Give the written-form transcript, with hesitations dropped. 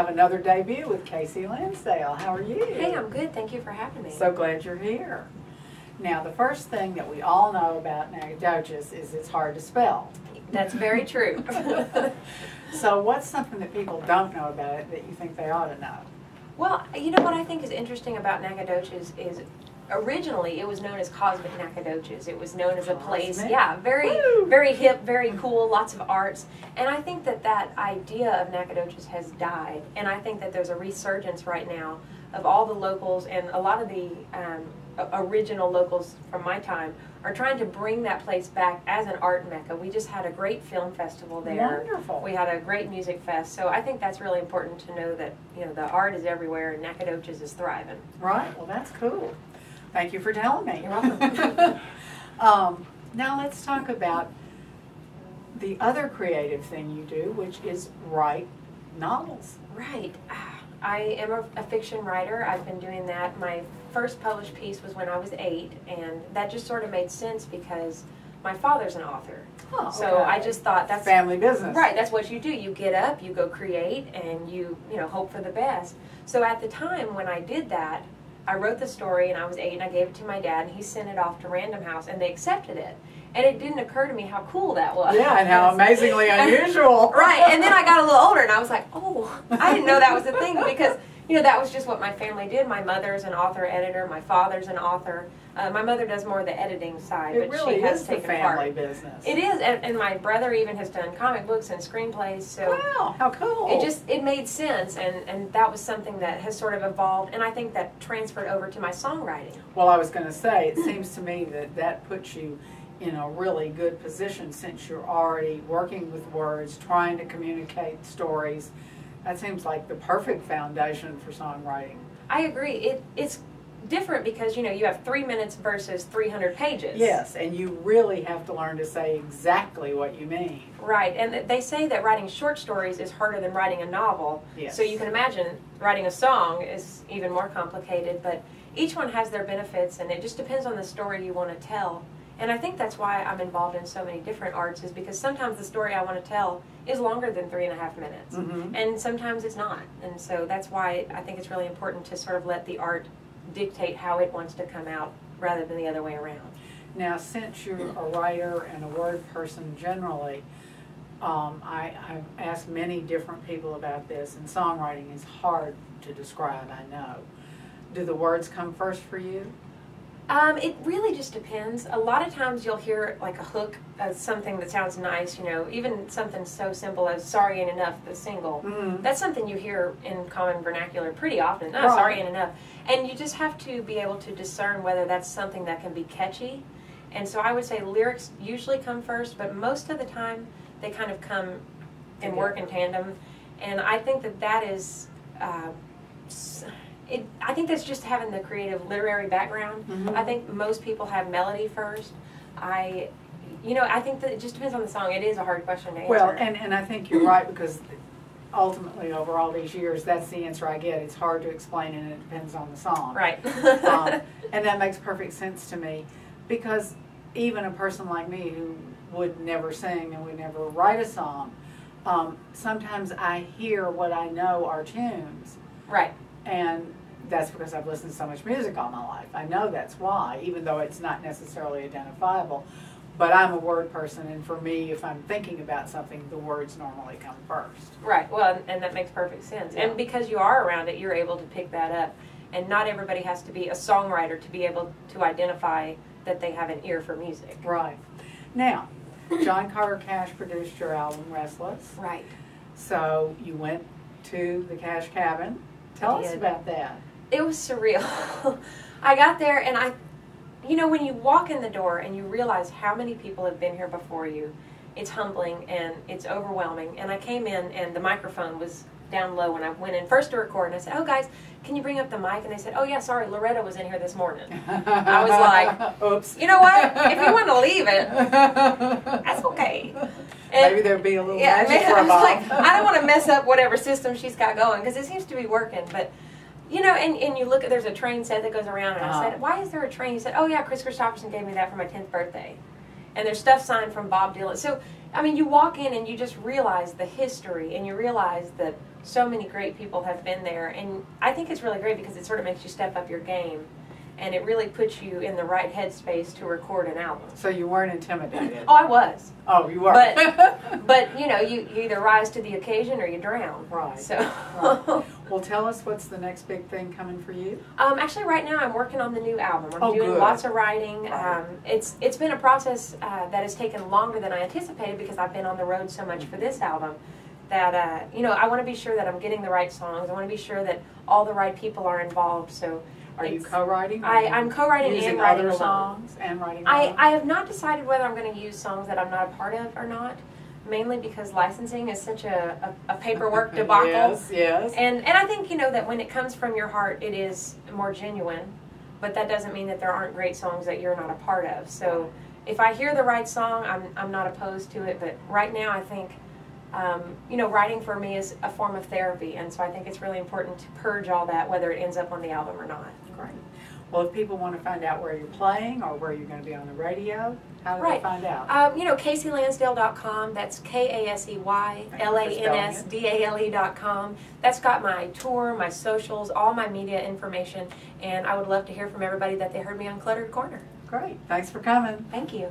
have another debut with Kasey Lansdale. How are you? Hey, I'm good. Thank you for having me. So glad you're here. Now, the first thing that we all know about Nacogdoches is it's hard to spell. That's very true. So what's something that people don't know about it that you think they ought to know? Well, you know what I think is interesting about Nacogdoches is originally it was known as Cosmic Nacogdoches. It was known as a place, very hip, very cool, lots of arts. And I think that that idea of Nacogdoches has died. And I think that there's a resurgence right now of all the locals, and a lot of the original locals from my time are trying to bring that place back as an art mecca. We just had a great film festival there. Wonderful. We had a great music fest. So I think that's really important to know that, you know, the art is everywhere and Nacogdoches is thriving. Right. Well, that's cool. Thank you for telling me. You're welcome. Now let's talk about the other creative thing you do, which is write novels. Right. I am a fiction writer. I've been doing that. My first published piece was when I was 8, and that just sort of made sense because my father's an author. Oh, so okay. I just thought that's family business. Right, that's what you do. You get up, you go create, and you know, hope for the best. So at the time when I did that, I wrote the story, and I was 8, and I gave it to my dad, and he sent it off to Random House, and they accepted it. And it didn't occur to me how cool that was. Yeah, and how amazingly unusual. Right, and then I got a little older, and I was like, oh, I didn't know that was a thing, because, you know, that was just what my family did. My mother's an author-editor. My father's an author. My mother does more of the editing side, It but really she has is taken the family part. business. It is, and my brother even has done comic books and screenplays. So wow, how cool! it made sense, and that was something that has sort of evolved, and I think that transferred over to my songwriting. Well, I was going to say, it seems to me that that puts you in a really good position since you're already working with words, trying to communicate stories. That seems like the perfect foundation for songwriting. I agree. It's different because, you know, you have 3 minutes versus 300 pages. Yes, and you really have to learn to say exactly what you mean. Right, and they say that writing short stories is harder than writing a novel. Yes. So you can imagine writing a song is even more complicated, but each one has their benefits, and it just depends on the story you want to tell. And I think that's why I'm involved in so many different arts, is because sometimes the story I want to tell is longer than 3.5 minutes. Mm-hmm. And sometimes it's not. And so that's why I think it's really important to sort of let the art dictate how it wants to come out rather than the other way around. Now, since you're a writer and a word person generally, I've asked many different people about this, and songwriting is hard to describe, I know. Do the words come first for you? It really just depends. A lot of times you'll hear like a hook as something that sounds nice, you know, even something so simple as Sorry Ain't Enough, the single. Mm-hmm. That's something you hear in common vernacular pretty often. Oh, Right. Sorry Ain't Enough. And you just have to be able to discern whether that's something that can be catchy. And so I would say lyrics usually come first, but most of the time they kind of come and work in tandem. And I think that that is... I think that's just having the creative literary background. Mm-hmm. I think most people have melody first. I think that it just depends on the song. It is a hard question to answer. Well, and I think you're right, because ultimately over all these years, that's the answer I get. It's hard to explain, and it depends on the song. Right. And that makes perfect sense to me, because even a person like me who would never sing and would never write a song, sometimes I hear what I know are tunes. Right. And that's because I've listened to so much music all my life. I know that's why, even though it's not necessarily identifiable. But I'm a word person, and for me, if I'm thinking about something, the words normally come first. Right. Well, and that makes perfect sense. Yeah. And because you are around it, you're able to pick that up. And not everybody has to be a songwriter to be able to identify that they have an ear for music. Right. Now, John Carter Cash produced your album, Restless. Right. So you went to the Cash Cabin. Tell us about that. It was surreal. I got there, and you know, when you walk in the door and you realize how many people have been here before you, it's humbling and it's overwhelming. And I came in, and the microphone was down low when I went in first to record, and I said, "Oh guys, can you bring up the mic?" And they said, "Oh yeah, sorry, Loretta was in here this morning." I was like, "Oops." You know what? If you want to leave it, that's okay. And maybe there'd be a little yeah, magic for I a was like, I don't want to mess up whatever system she's got going, because it seems to be working. But you know, and you look at, there's a train set that goes around, and I said, "Why is there a train?" He said, "Oh yeah, Chris Christopherson gave me that for my 10th birthday." And there's stuff signed from Bob Dylan. So I mean, you walk in and you just realize the history, and you realize that so many great people have been there, and I think it's really great because it sort of makes you step up your game, and it really puts you in the right headspace to record an album. So you weren't intimidated? Oh, I was. Oh, you were. But you know, you either rise to the occasion or you drown. Right. So. Right. Well, tell us what's the next big thing coming for you? Actually, right now I'm working on the new album. I'm doing good. lots of writing. Right. It's been a process that has taken longer than I anticipated because I've been on the road so much for this album. That you know, I want to be sure that I'm getting the right songs. I want to be sure that all the right people are involved. So. Are you co-writing? I'm co-writing and writing other alone. songs and writing alone? I have not decided whether I'm going to use songs that I'm not a part of or not. Mainly because licensing is such a paperwork debacle. Yes, yes. And I think, you know, that when it comes from your heart, it is more genuine. But that doesn't mean that there aren't great songs that you're not a part of. So if I hear the right song, I'm not opposed to it. But right now, I think, you know, writing for me is a form of therapy. And so I think it's really important to purge all that, whether it ends up on the album or not. Great. Well, if people want to find out where you're playing or where you're going to be on the radio, how do they find out? You know, KaseyLansdale.com. That's KaseyLansdale.com. That's got my tour, my socials, all my media information. And I would love to hear from everybody that they heard me on Cluttered Corner. Great. Thanks for coming. Thank you.